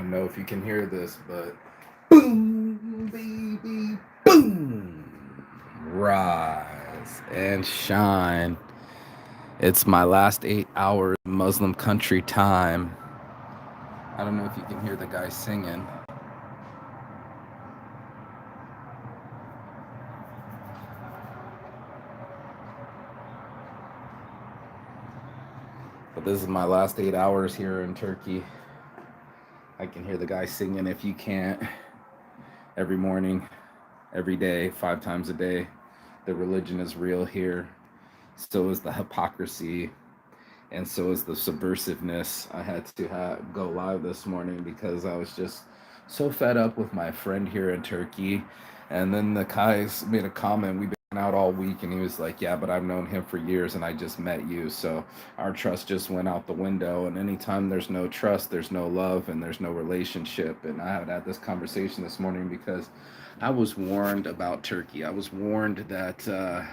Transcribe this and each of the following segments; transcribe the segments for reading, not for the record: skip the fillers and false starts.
don't know if you can hear this, but boom, baby, boom, rise and shine. It's my last 8 hours Muslim country time. I don't know if you can hear the guy singing, but this is my last 8 hours here in Turkey. I can hear the guy singing if you can't. Every morning, every day, 5 times a day. The religion is real here. So is the hypocrisy, and so is the subversiveness. I had to go live this morning because I was just so fed up with my friend here in Turkey. And then the guys made a comment. We've been out all week, and he was like, "Yeah, but I've known him for years, and I just met you." So our trust just went out the window. And anytime there's no trust, there's no love, and there's no relationship. And I had this conversation this morning because I was warned about Turkey. I was warned that.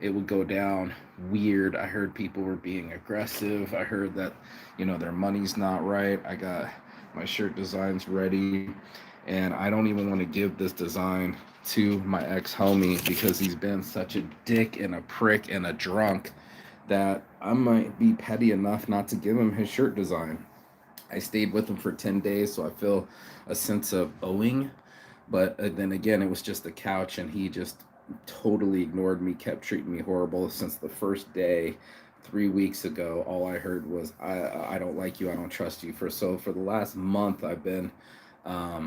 It would go down weird. I heard people were being aggressive. I heard that, their money's not right. I got my shirt designs ready, and I don't even want to give this design to my ex homie because he's been such a dick and a prick and a drunk that I might be petty enough not to give him his shirt design. I stayed with him for 10 days, so I feel a sense of owing. But then again, it was just a couch, and he just totally ignored me, kept treating me horrible since the first day 3 weeks ago. All I heard was, I don't like you, I don't trust you. For the last month, I've been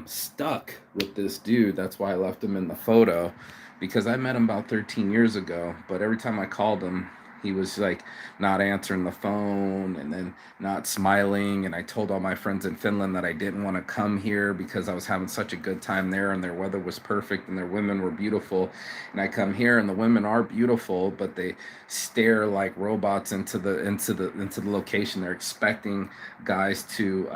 stuck with this dude. That's why I left him in the photo, because I met him about 13 years ago. But every time I called him, he was like not answering the phone and then not smiling. And I told all my friends in Finland that I didn't want to come here because I was having such a good time there, and their weather was perfect and their women were beautiful. And I come here and the women are beautiful, but they stare like robots into the location. They're expecting guys to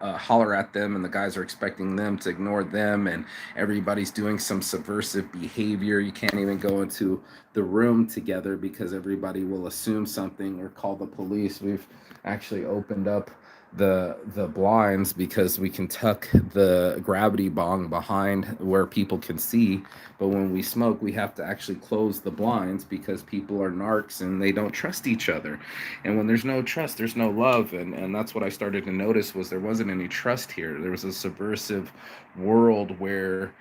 holler at them, and the guys are expecting them to ignore them, and everybody's doing some subversive behavior. You can't even go into the room together because everybody will assume something or call the police. We've actually opened up the blinds because we can tuck the gravity bong behind where people can see, but when we smoke we have to actually close the blinds because people are narcs and they don't trust each other. And when there's no trust, there's no love. And that's what I started to notice, was there wasn't any trust here. There was a subversive world where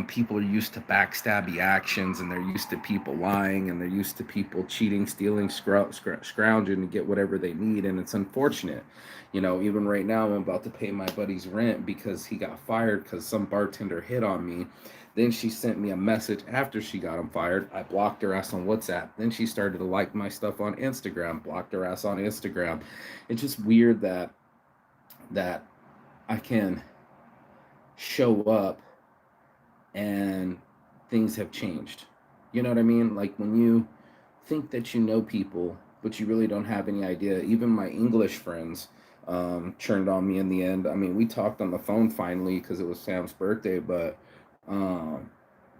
people are used to backstabby actions, and they're used to people lying, and they're used to people cheating, stealing, scrounging to get whatever they need. And it's unfortunate. Even right now, I'm about to pay my buddy's rent because he got fired because some bartender hit on me. Then she sent me a message after she got him fired. I blocked her ass on WhatsApp. Then she started to like my stuff on Instagram. Blocked her ass on Instagram. It's just weird that I can show up and things have changed. You know what I mean? Like when you think that you know people, but you really don't have any idea. Even my English friends turned on me in the end. I mean, we talked on the phone finally because it was Sam's birthday, but um,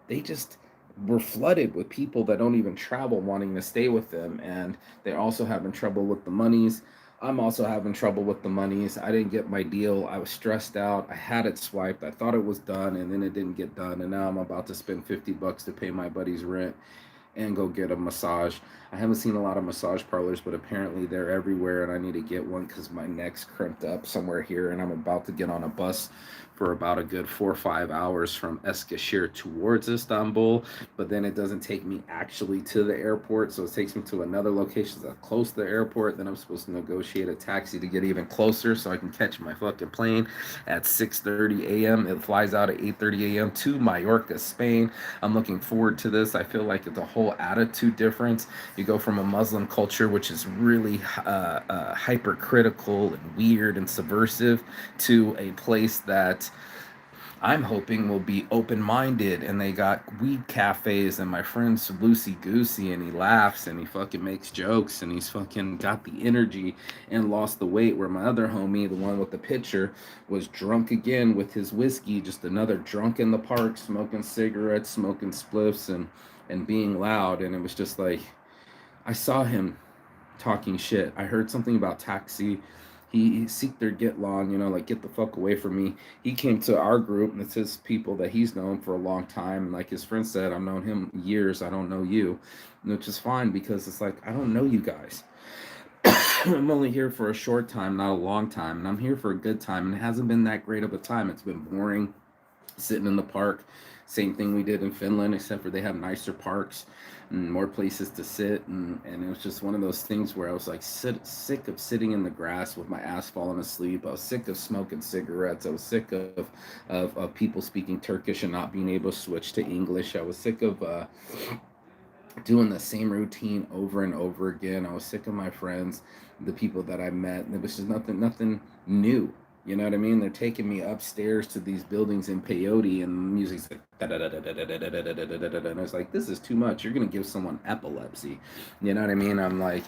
they just were flooded with people that don't even travel wanting to stay with them, and they're also having trouble with the monies. I'm also having trouble with the monies. I didn't get my deal. I was stressed out. I had it swiped. I thought it was done, and then it didn't get done. And now I'm about to spend $50 to pay my buddy's rent and go get a massage. I haven't seen a lot of massage parlors, but apparently they're everywhere, and I need to get one because my neck's crimped up somewhere here, and I'm about to get on a bus for about a good 4 or 5 hours from Eskişehir towards Istanbul. But then it doesn't take me actually to the airport, so it takes me to another location that's close to the airport. Then I'm supposed to negotiate a taxi to get even closer so I can catch my fucking plane at 6:30 a.m. It flies out at 8:30 a.m. to Mallorca, Spain. I'm looking forward to this. I feel like it's a whole attitude difference. You go from a Muslim culture, which is really hypercritical and weird and subversive, to a place that I'm hoping will be open minded, and they got weed cafes, and my friend's loosey goosey, and he laughs and he fucking makes jokes, and he's fucking got the energy and lost the weight. Where my other homie, the one with the picture, was drunk again with his whiskey, just another drunk in the park, smoking cigarettes, smoking spliffs, and being loud. And it was just like, I saw him talking shit. I heard something about taxi. he seek their get long, like get the fuck away from me. He came to our group, and it's his people that he's known for a long time. And like his friend said, I've known him years. I don't know you, which is fine because it's like I don't know you guys. I'm only here for a short time, not a long time, and I'm here for a good time. And it hasn't been that great of a time. It's been boring sitting in the park. Same thing we did in Finland, except for they have nicer parks and more places to sit. And it was just one of those things where I was like sick of sitting in the grass with my ass falling asleep. I was sick of smoking cigarettes. I was sick of people speaking Turkish and not being able to switch to English. I was sick of doing the same routine over and over again. I was sick of my friends, the people that I met. And it was just nothing new. You know what I mean? They're taking me upstairs to these buildings in peyote, and the music's like and it's like, this is too much. You're gonna give someone epilepsy. You know what I mean? I'm like,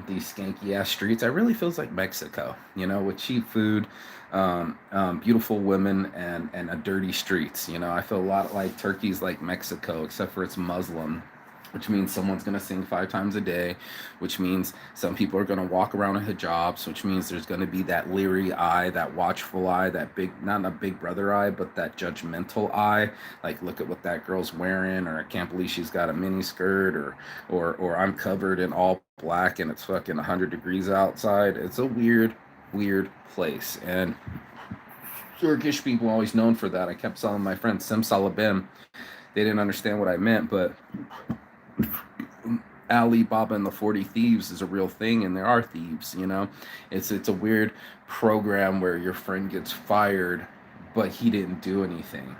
these skanky ass streets. I really feels like Mexico. With cheap food, beautiful women, and a dirty streets. I feel a lot like Turkey's like Mexico, except for it's Muslim, which means someone's going to sing 5 times a day, which means some people are going to walk around in hijabs, which means there's going to be that leery eye, that watchful eye, that big, not a big brother eye, but that judgmental eye. Like, look at what that girl's wearing, or I can't believe she's got a mini skirt, or I'm covered in all black and it's fucking 100 degrees outside. It's a weird place. And Turkish people always known for that. I kept telling my friends, Sim Salabim. They didn't understand what I meant, but Ali Baba and the 40 Thieves is a real thing, and there are thieves. It's a weird program where your friend gets fired, but he didn't do anything,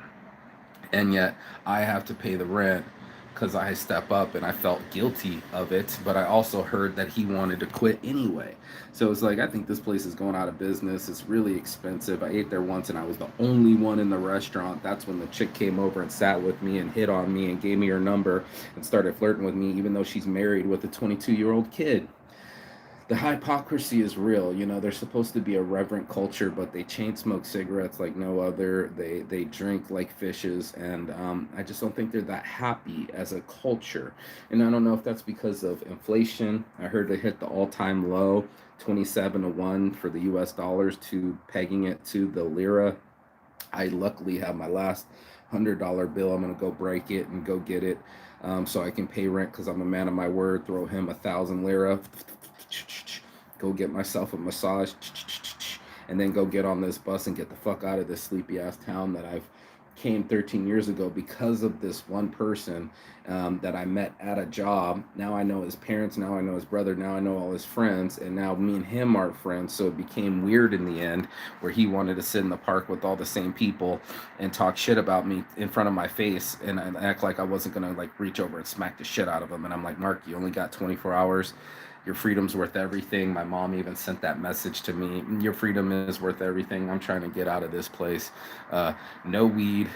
and yet I have to pay the rent because I step up, and I felt guilty of it, but I also heard that he wanted to quit anyway. So it's like, I think this place is going out of business. It's really expensive. I ate there once and I was the only one in the restaurant. That's when the chick came over and sat with me and hit on me and gave me her number and started flirting with me, even though she's married with a 22-year-old kid. The hypocrisy is real. They're supposed to be a reverent culture, but they chain smoke cigarettes like no other. They drink like fishes, and I just don't think they're that happy as a culture. And I don't know if that's because of inflation. I heard they hit the all-time low, 27 to 1 for the U.S. dollars, to pegging it to the lira. I luckily have my last $100 bill. I'm gonna go break it and go get it, so I can pay rent because I'm a man of my word. Throw him 1,000 lira, go get myself a massage, and then go get on this bus and get the fuck out of this sleepy ass town that I've came 13 years ago because of this one person that I met at a job. Now I know his parents, now I know his brother, now I know all his friends, and now me and him are friends. So it became weird in the end, where he wanted to sit in the park with all the same people and talk shit about me in front of my face, and act like I wasn't gonna like reach over and smack the shit out of him. And I'm like, Mark, you only got 24 hours. Your freedom's worth everything. My mom even sent that message to me. Your freedom is worth everything. I'm trying to get out of this place. No weed,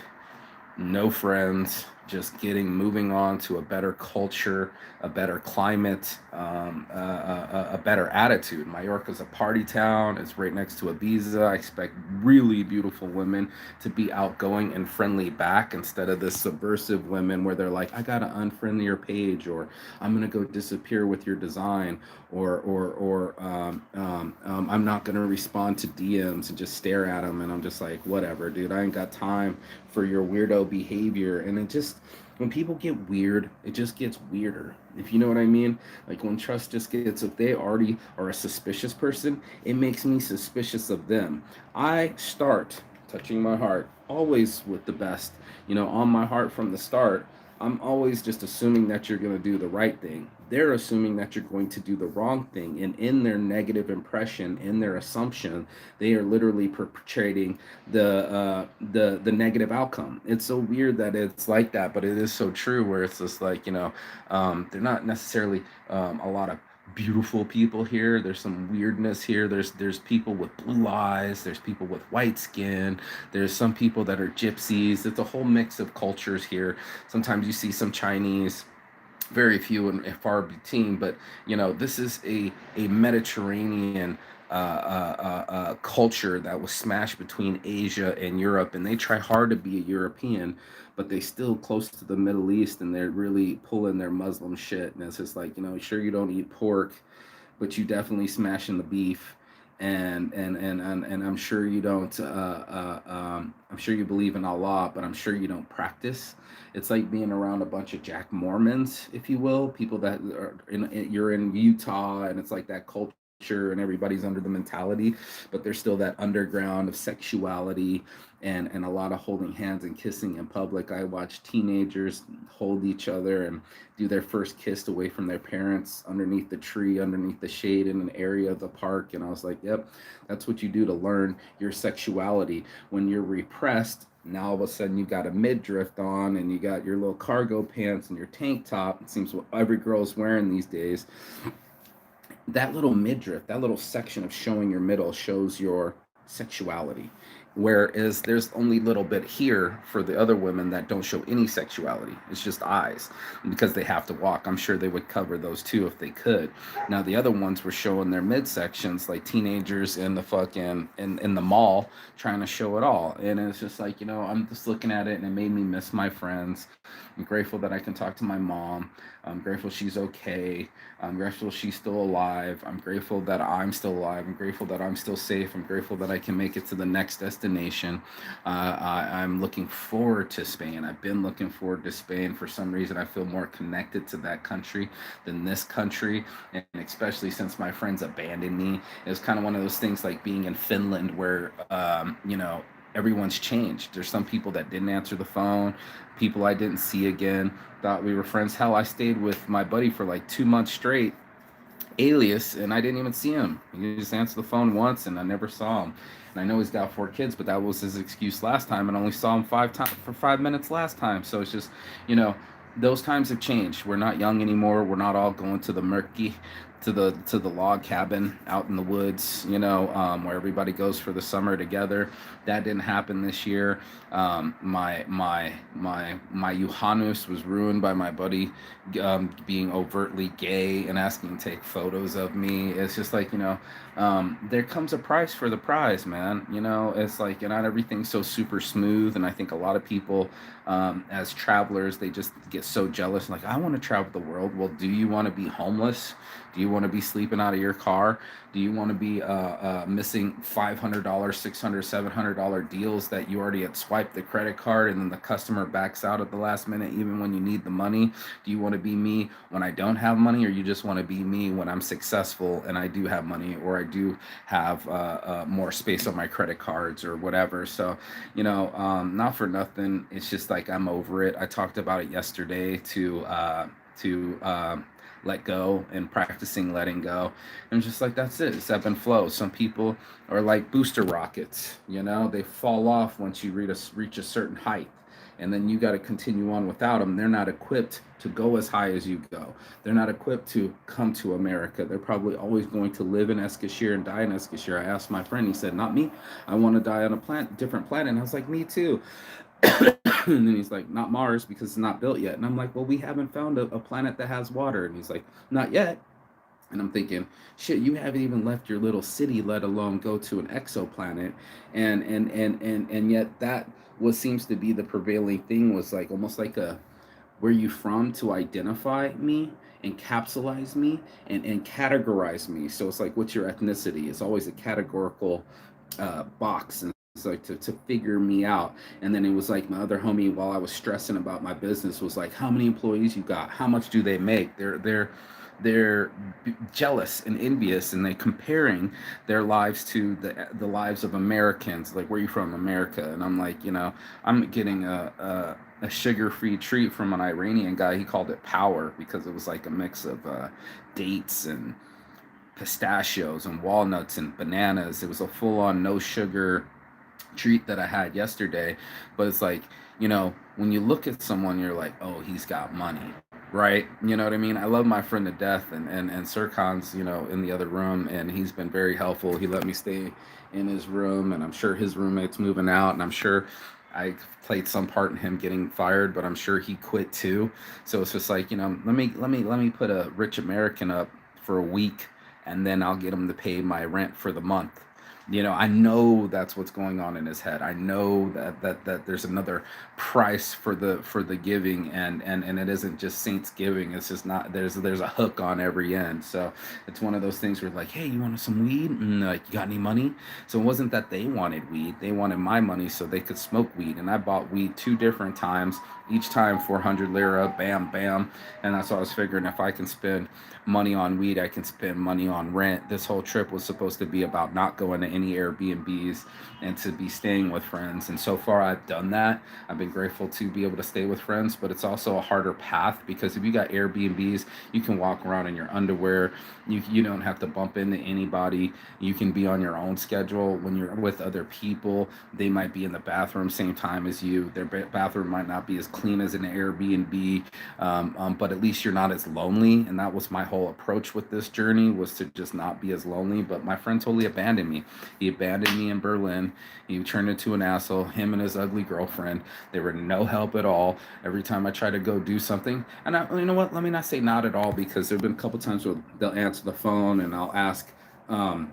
no friends, just moving on to a better culture, a better climate, a better attitude. Mallorca's a party town. It's right next to Ibiza. I expect really beautiful women to be outgoing and friendly back, instead of this subversive women where they're like, I gotta unfriend your page, or I'm gonna go disappear with your design, or I'm not gonna respond to DMs and just stare at them. And I'm just like, whatever, dude. I ain't got time for your weirdo behavior. And it just, when people get weird, it just gets weirder, if you know what I mean. Like, when trust just gets, if they already are a suspicious person, it makes me suspicious of them. I start touching my heart always with the best, on my heart from the start. I'm always just assuming that you're going to do the right thing. They're assuming that you're going to do the wrong thing. And in their negative impression, in their assumption, they are literally perpetrating the negative outcome. It's so weird that it's like that, but it is so true, where it's just like, they're not necessarily a lot of beautiful people here. There's some weirdness here. There's people with blue eyes, there's people with white skin, there's some people that are gypsies. It's a whole mix of cultures here. Sometimes you see some Chinese, very few and far between, but this is a Mediterranean culture that was smashed between Asia and Europe, and they try hard to be a European, but they still close to the Middle East, and they're really pulling their Muslim shit. And it's just like, sure, you don't eat pork, but you definitely smashing the beef, And I'm sure you don't. I'm sure you believe in Allah, but I'm sure you don't practice. It's like being around a bunch of Jack Mormons, if you will, people that are you're in Utah, and it's like that culture, and everybody's under the mentality, but there's still that underground of sexuality and a lot of holding hands and kissing in public. I watch teenagers hold each other and do their first kiss away from their parents underneath the tree, underneath the shade in an area of the park. And I was like, yep, that's what you do to learn your sexuality. When you're repressed, now all of a sudden you got a midriff on and you got your little cargo pants and your tank top. It seems what every girl's wearing these days. That little midriff, that little section of showing your middle shows your sexuality. Whereas there's only a little bit here for the other women that don't show any sexuality. It's just eyes because they have to walk. I'm sure they would cover those too if they could. Now the other ones were showing their midsections like teenagers in the fucking in the mall trying to show it all. And it's just like, I'm just looking at it and it made me miss my friends. I'm grateful that I can talk to my mom. I'm grateful she's okay. I'm grateful she's still alive. I'm grateful that I'm still alive. I'm grateful that I'm still safe. I'm grateful that I can make it to the next destination. I'm looking forward to Spain. I've been looking forward to Spain. For some reason, I feel more connected to that country than this country. And especially since my friends abandoned me. It was kind of one of those things like being in Finland where, everyone's changed. There's some people that didn't answer the phone, people I didn't see again, thought we were friends. Hell, I stayed with my buddy for like 2 months straight, Alias, and I didn't even see him. He just answered the phone once, and I never saw him. And I know he's got 4 kids, but that was his excuse last time, and only saw him 5 times for 5 minutes last time. So it's just, you know, those times have changed. We're not young anymore. We're not all going to the murky, to the log cabin out in the woods, where everybody goes for the summer together. That didn't happen this year. My Johannes was ruined by my buddy being overtly gay and asking to take photos of me. It's just like, there comes a price for the prize, man. It's like not everything's so super smooth. And I think a lot of people, as travelers, they just get so jealous. Like, I want to travel the world. Well, do you want to be homeless? Do you want to be sleeping out of your car? Do you want to be missing $500, $600, $700 deals that you already had swiped the credit card and then the customer backs out at the last minute, even when you need the money? Do you want to be me when I don't have money, or you just want to be me when I'm successful and I do have money, or I do have more space on my credit cards or whatever? So, not for nothing. It's just like I'm over it. I talked about it yesterday to let go and practicing letting go. And it's just like, that's it. It's ebb and flow. Some people are like booster rockets, they fall off once you reach a certain height. And then you got to continue on without them. They're not equipped to go as high as you go. They're not equipped to come to America. They're probably always going to live in Eskishir and die in Eskishir. I asked my friend, he said, not me. I want to die on a different planet. And I was like, me too. And then he's like, not Mars because it's not built yet. And I'm like, well, we haven't found a planet that has water. And he's like, not yet. And I'm thinking, shit, you haven't even left your little city, let alone go to an exoplanet. And yet that what seems to be the prevailing thing was like almost like a where you from to identify me, encapsulize me, and categorize me. So it's like, what's your ethnicity? It's always a categorical box. And it's like to figure me out. And then it was like my other homie, while I was stressing about my business, was like, how many employees you got? How much do they make? They're jealous and envious, and they comparing their lives to the lives of Americans. Like, where are you from? America. And I'm like, I'm getting a sugar-free treat from an Iranian guy. He called it power because it was like a mix of dates and pistachios and walnuts and bananas. It was a full-on no sugar treat that I had yesterday. But it's like, when you look at someone, you're like, oh, he's got money, right? You know what I mean? I love my friend to death, and Sirkan's, in the other room, and he's been very helpful. He let me stay in his room, and I'm sure his roommate's moving out, and I'm sure I played some part in him getting fired, but I'm sure he quit too. So it's just like, let me put a rich American up for a week, and then I'll get him to pay my rent for the month. I know that's what's going on in his head. I know that there's another price for the giving, and it isn't just saints giving. It's just not, there's a hook on every end. So it's one of those things where like, hey, you want some weed? And like, you got any money? So it wasn't that they wanted weed, they wanted my money so they could smoke weed. And I bought weed two different times, each time 400 lira, bam bam. And that's what I was figuring, if I can spend money on weed, I can spend money on rent. This whole trip was supposed to be about not going to any Airbnbs and to be staying with friends. And so far, I've done that. I've been grateful to be able to stay with friends, but it's also a harder path because if you got Airbnbs, you can walk around in your underwear. You don't have to bump into anybody. You can be on your own schedule. When you're with other people, they might be in the bathroom same time as you. Their bathroom might not be as clean as an Airbnb, but at least you're not as lonely. And that was my whole approach with this journey, was to just not be as lonely. But my friend totally abandoned me. He abandoned me in Berlin. He turned into an asshole. Him and his ugly girlfriend, they were no help at all. Every time I try to go do something, and you know what, let me not say not at all, because there have been a couple times where they'll answer the phone and I'll ask,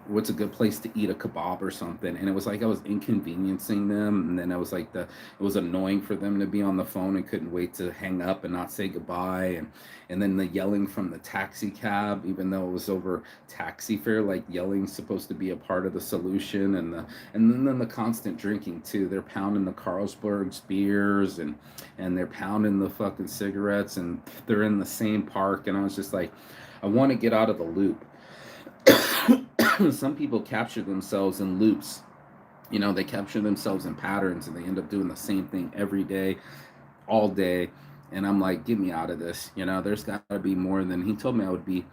what's a good place to eat a kebab or something, and it was like I was inconveniencing them, and then it was like it was annoying for them to be on the phone and couldn't wait to hang up and not say goodbye, and then the yelling from the taxi cab, even though it was over taxi fare, like yelling's supposed to be a part of the solution, and then the constant drinking too. They're pounding the Carlsberg's beers, and they're pounding the fucking cigarettes, and they're in the same park, and I was just like, I want to get out of the loop. Some people capture themselves in loops. They capture themselves in patterns, and they end up doing the same thing every day, all day. And I'm like, get me out of this. There's got to be more than. He told me I would be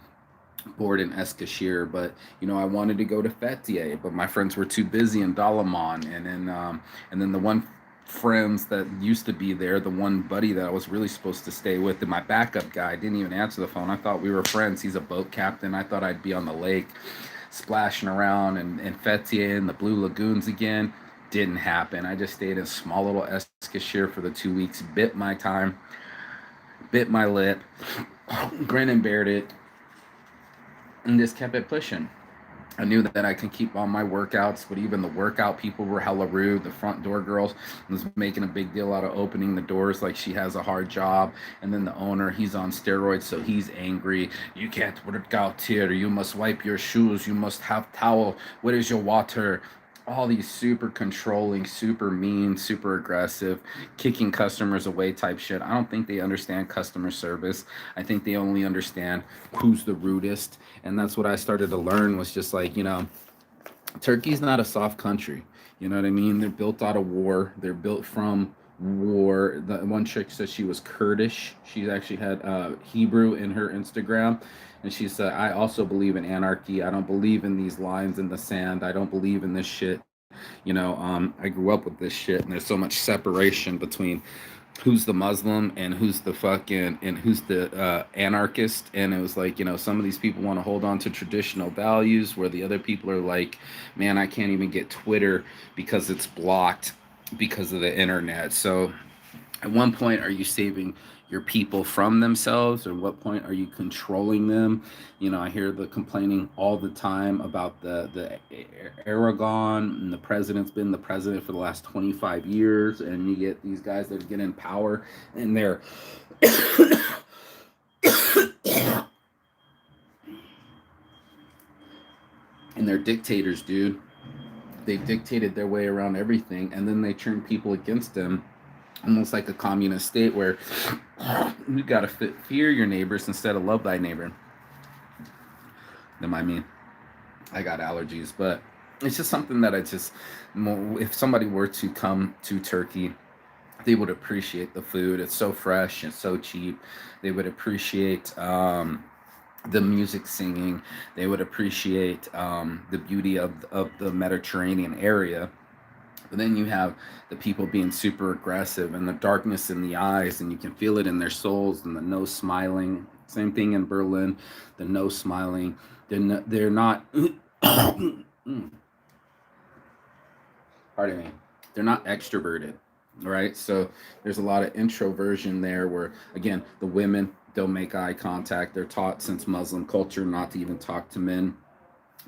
bored in Eskişehir, but I wanted to go to Fethiye, but my friends were too busy in Dalaman, and then the one friends that used to be there, the one buddy that I was really supposed to stay with, and my backup guy didn't even answer the phone. I thought we were friends. He's a boat captain. I thought I'd be on the lake splashing around and Fethiye and the Blue Lagoons again. Didn't happen. I just stayed in small little Eskişehir for the 2 weeks, bit my time, bit my lip, grin and bared it, and just kept it pushing. I knew that I can keep on my workouts, but even the workout people were hella rude. The front door girls was making a big deal out of opening the doors like she has a hard job. And then the owner, he's on steroids, so he's angry. You can't work out here. You must wipe your shoes. You must have towel. Where is your water? All these super controlling, super mean, super aggressive, kicking customers away type shit. I don't think they understand customer service. I think they only understand who's the rudest. And that's what I started to learn, was just like, Turkey's not a soft country. You know what I mean? They're built out of war. They're built from war. The one chick said she was Kurdish. She actually had Hebrew in her Instagram. And she said, I also believe in anarchy. I don't believe in these lines in the sand. I don't believe in this shit. I grew up with this shit, and there's so much separation between who's the Muslim and who's the anarchist. And it was like, some of these people want to hold on to traditional values, where the other people are like, man, I can't even get Twitter because it's blocked because of the internet. So at one point, are you saving your people from themselves, or what point are you controlling them? I hear the complaining all the time about the Aragon, and the president's been the president for the last 25 years, and you get these guys that get in power, and they're and they're dictators, dude. They've dictated their way around everything, and then they turn people against them, almost like a communist state, where you gotta fear your neighbors instead of love thy neighbor. That might mean I got allergies, but it's just something that if somebody were to come to Turkey, they would appreciate the food. It's so fresh and so cheap. They would appreciate the music, singing. They would appreciate the beauty of the Mediterranean area. But then you have the people being super aggressive, and the darkness in the eyes, and you can feel it in their souls, and the no smiling. Same thing in Berlin, the no smiling. They're not pardon me. They're not extroverted, right? So there's a lot of introversion there, where again, the women don't make eye contact. They're taught since Muslim culture not to even talk to men.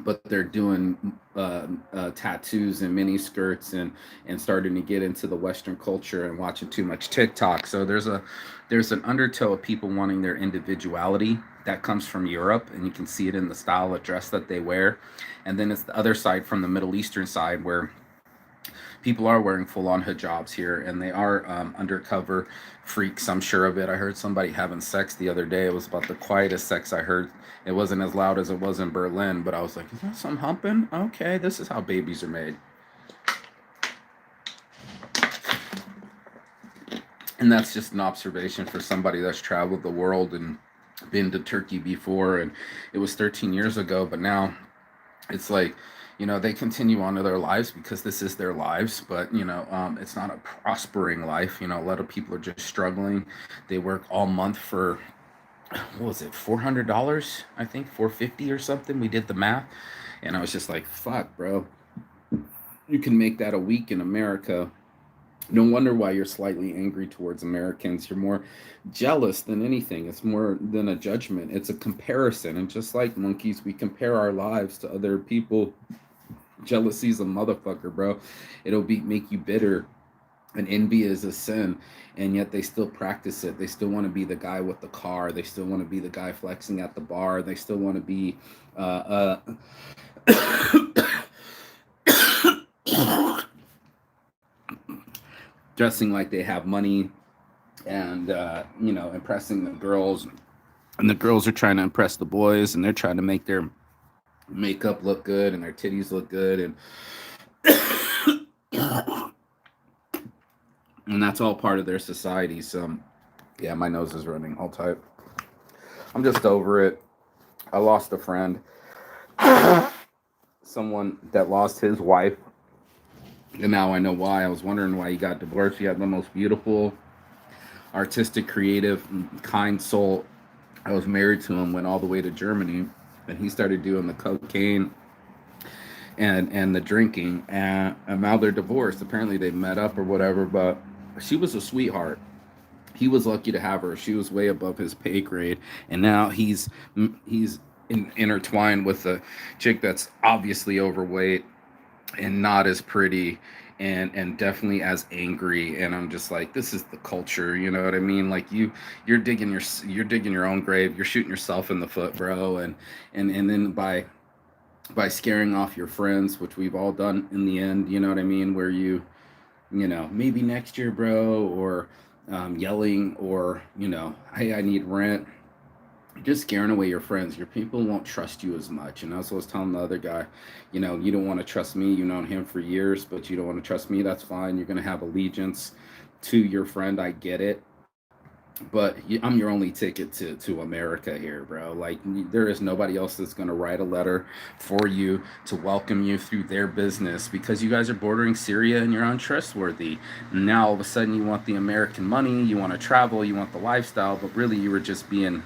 but they're doing tattoos and mini skirts and starting to get into the Western culture and watching too much TikTok. So there's an undertow of people wanting their individuality that comes from Europe, and you can see it in the style of dress that they wear. And then it's the other side from the Middle Eastern side where people are wearing full on hijabs here, and they are undercover freaks. I'm sure of it. I heard somebody having sex the other day. It was about the quietest sex I heard. It wasn't as loud as it was in Berlin, but I was like, is that some humping? Okay, this is how babies are made. And that's just an observation for somebody that's traveled the world and been to Turkey before. And it was 13 years ago, but now it's like, they continue on to their lives because this is their lives, but it's not a prospering life. A lot of people are just struggling. They work all month for, what was it, $400? I think 450 or something. We did the math, and I was just like, fuck, bro, you can make that a week in America. No wonder why you're slightly angry towards Americans. You're more jealous than anything. It's more than a judgment, it's a comparison. And just like monkeys, we compare our lives to other people. Jealousy's a motherfucker, bro. It'll make you bitter, and envy is a sin, and yet they still practice it. They still want to be the guy with the car. They still want to be the guy flexing at the bar. They still want to be dressing like they have money, and impressing the girls, and the girls are trying to impress the boys, and they're trying to make their makeup look good and their titties look good, and that's all part of their society. So yeah, my nose is running all tight. I'm just over it. I lost a friend, someone that lost his wife, and now I know why. I was wondering why he got divorced. He had the most beautiful, artistic, creative, kind soul. I was married to him, went all the way to Germany, and he started doing the cocaine and the drinking, and now they're divorced. Apparently they met up or whatever, but she was a sweetheart. He was lucky to have her. She was way above his pay grade, and now he's intertwined with a chick that's obviously overweight and not as pretty, and definitely as angry. And I'm just like, this is the culture, you know what I mean? Like you're digging your own grave. You're shooting yourself in the foot, bro. And then by scaring off your friends, which we've all done in the end, you know what I mean, where maybe next year, bro, or yelling, or hey, I need rent. Just scaring away your friends. Your people won't trust you as much. And that's what I was telling the other guy. You don't want to trust me. You've known him for years, but you don't want to trust me. That's fine. You're going to have allegiance to your friend. I get it. But I'm your only ticket to America here, bro. Like, there is nobody else that's going to write a letter for you to welcome you through their business, because you guys are bordering Syria and you're untrustworthy. Now all of a sudden you want the American money, you want to travel, you want the lifestyle, but really you were just being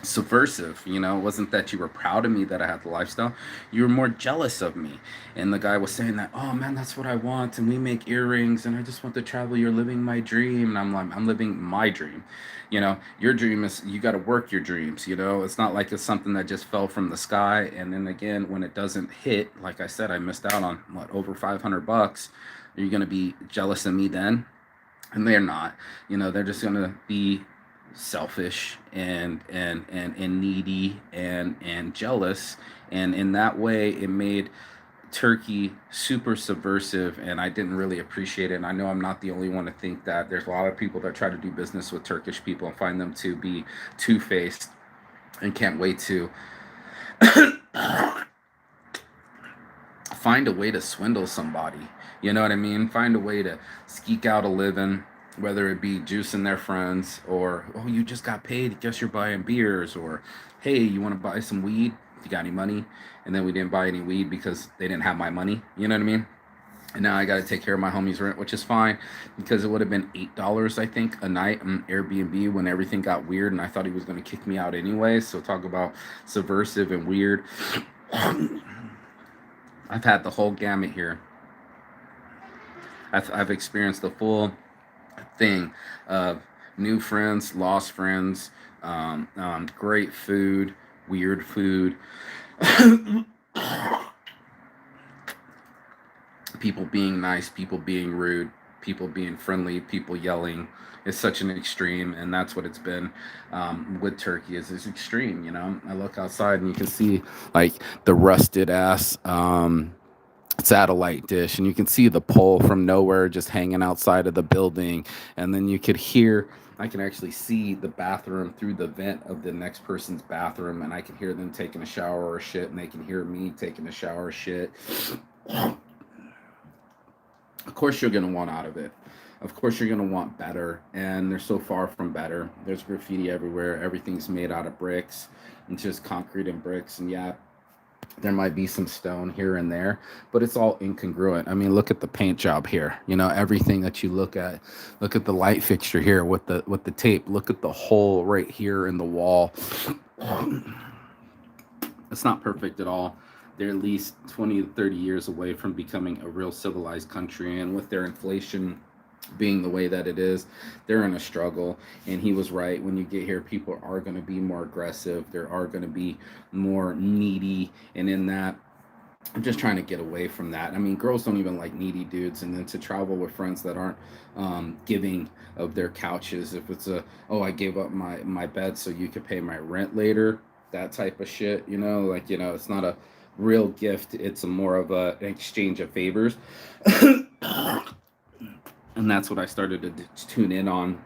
subversive. It wasn't that you were proud of me that I had the lifestyle. You were more jealous of me. And the guy was saying that, oh man, that's what I want, and we make earrings, and I just want to travel. You're living my dream. And I'm like, I'm living my dream. Your dream is, you got to work your dreams. It's not like it's something that just fell from the sky. And then again, when it doesn't hit, like I said, I missed out on what, over $500. Are you going to be jealous of me then? And they're not. They're just going to be selfish and needy and jealous. And in that way it made Turkey super subversive, and I didn't really appreciate it. And I know I'm not the only one to think that. There's a lot of people that try to do business with Turkish people and find them to be two-faced, and can't wait to find a way to swindle somebody. You know what I mean? Find a way to skeek out a living, whether it be juicing their friends, or, oh, you just got paid, guess you're buying beers, or, hey, you want to buy some weed? If you got any money? And then we didn't buy any weed because they didn't have my money. You know what I mean? And now I got to take care of my homie's rent, which is fine, because it would have been $8, I think, a night on Airbnb when everything got weird, and I thought he was going to kick me out anyway. So talk about subversive and weird. I've had the whole gamut here. I've experienced the full thing of new friends, lost friends, great food, weird food, People being nice, people being rude, people being friendly, people yelling is such an extreme, and that's what it's been with Turkey. Is this extreme? You know, I look outside and you can see like the rusted ass satellite dish, and you can see the pole from nowhere just hanging outside of the building, and then you could hear. I can actually see the bathroom through the vent of the next person's bathroom, and I can hear them taking a shower or shit, and they can hear me taking a shower or shit. Of course you're going to want out of it. Of course you're going to want better, and they're so far from better. There's graffiti everywhere. Everything's made out of bricks. It's just concrete and bricks, and yeah, there might be some stone here and there, but it's all incongruent. I mean, look at the paint job here. You know, everything that you look at the light fixture here with the tape. Look at the hole right here in the wall. It's not perfect at all. They're at least 20 to 30 years away from becoming a real civilized country. And with their inflation being the way that it is, they're in a struggle. And he was right. When you get here, people are going to be more aggressive. There are going to be more needy. And in that, I'm just trying to get away from that. I mean, girls don't even like needy dudes. And then to travel with friends that aren't giving of their couches. If it's oh, I gave up my bed so you could pay my rent later. That type of shit, you know, like, you know, it's not a real gift. It's a more of an exchange of favors. And that's what I started to tune in on,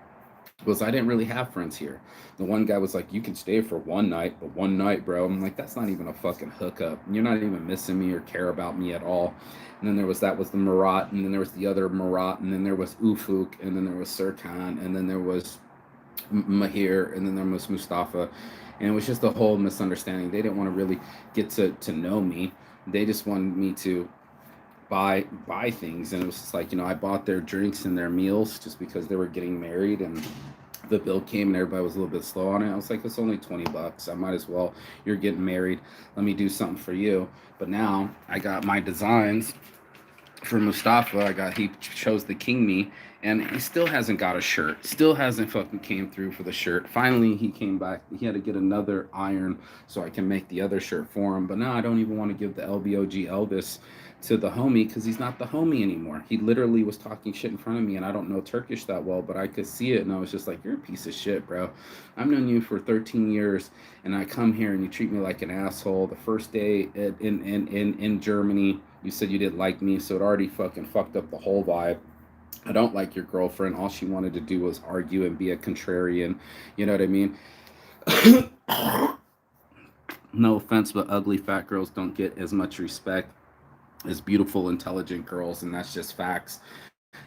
was I didn't really have friends here. The one guy was like, you can stay for one night, but one night, bro. I'm like, that's not even a fucking hookup. You're not even missing me or care about me at all. And then that was the Marat, and then there was the other Marat, and then there was Ufuk, and then there was Serkan, and then there was Mahir, and then there was Mustafa. And it was just a whole misunderstanding. They didn't want to really get to know me. They just wanted me to buy things, and it was just like, you know, I bought their drinks and their meals just because they were getting married, and the bill came and everybody was a little bit slow on it. I was like, it's only $20. I might as well. You're getting married. Let me do something for you. But now I got my designs for Mustafa. He chose the King Me, and he still hasn't got a shirt. Still hasn't fucking came through for the shirt. Finally, he came back. He had to get another iron so I can make the other shirt for him. But now I don't even want to give the LBOG Elvis to the homie, because he's not the homie anymore. He literally was talking shit in front of me, and I don't know Turkish that well, but I could see it, and I was just like, you're a piece of shit, bro. I've known you for 13 years, and I come here and you treat me like an asshole. The first day in Germany, you said you didn't like me, so it already fucking fucked up the whole vibe. I don't like your girlfriend. All she wanted to do was argue and be a contrarian. You know what I mean? No offense, but ugly fat girls don't get as much respect as beautiful, intelligent girls, and that's just facts.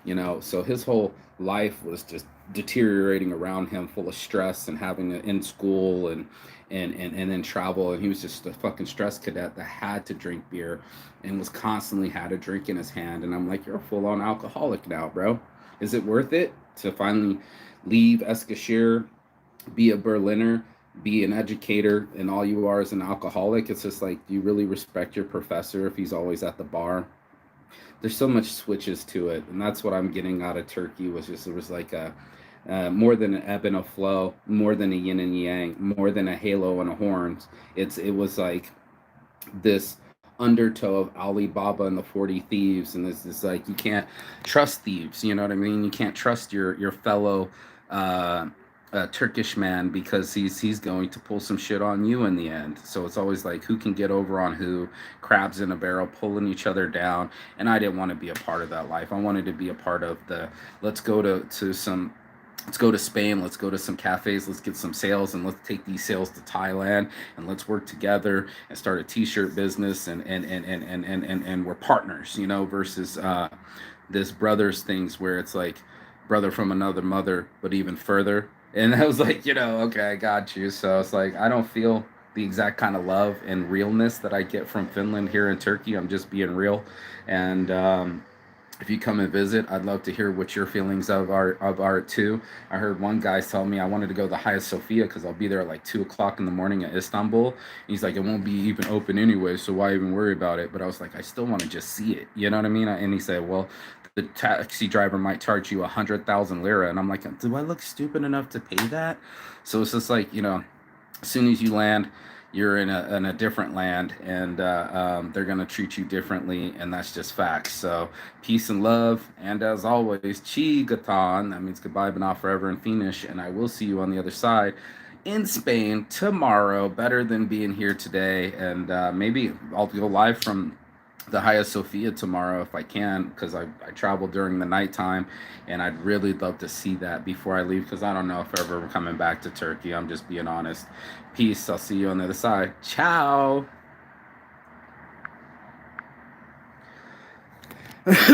You know, so his whole life was just deteriorating around him, full of stress and having to in school and then travel, and he was just a fucking stress cadet that had to drink beer and was constantly had a drink in his hand. And I'm like, you're a full-on alcoholic now, bro. Is it worth it to finally leave Eskişehir, be a Berliner, be an educator, and all you are is an alcoholic? It's just like, do you really respect your professor if he's always at the bar? There's so much switches to it, and that's what I'm getting out of Turkey. Was just, it was like a more than an ebb and a flow, more than a yin and yang, more than a halo and a horns. It was like this undertow of Alibaba and the 40 Thieves, and this is like, you can't trust thieves. You know what I mean? You can't trust your fellow Turkish man, because he's going to pull some shit on you in the end. So it's always like, who can get over on who, crabs in a barrel, pulling each other down. And I didn't want to be a part of that life. I wanted to be a part of the, let's go to Spain, let's go to some cafes, let's get some sales, and let's take these sales to Thailand, and let's work together and start a t-shirt business, and we're partners, you know, versus this brothers things where it's like brother from another mother, but even further. And I was like, you know, okay, I got you. So it's like, I don't feel the exact kind of love and realness that I get from Finland here in Turkey. I'm just being real. And if you come and visit, I'd love to hear what your feelings of art too. I heard one guy tell me I wanted to go to the Hagia Sophia because I'll be there at like 2 o'clock in the morning at Istanbul. And he's like, it won't be even open anyway, so why even worry about it? But I was like, I still want to just see it. You know what I mean? And he said, well, the taxi driver might charge you 100,000 lira. And I'm like, do I look stupid enough to pay that? So it's just like, you know, as soon as you land, you're in a different land, and they're going to treat you differently, and that's just facts. So peace and love, and as always, chi gatan, that means goodbye but not forever in Finnish, and I will see you on the other side in Spain tomorrow. Better than being here today, and maybe I'll go live from the Hagia Sophia tomorrow if I can, because I travel during the nighttime, and I'd really love to see that before I leave, because I don't know if ever we're coming back to Turkey. I'm just being honest. Peace. I'll see you on the other side. Ciao.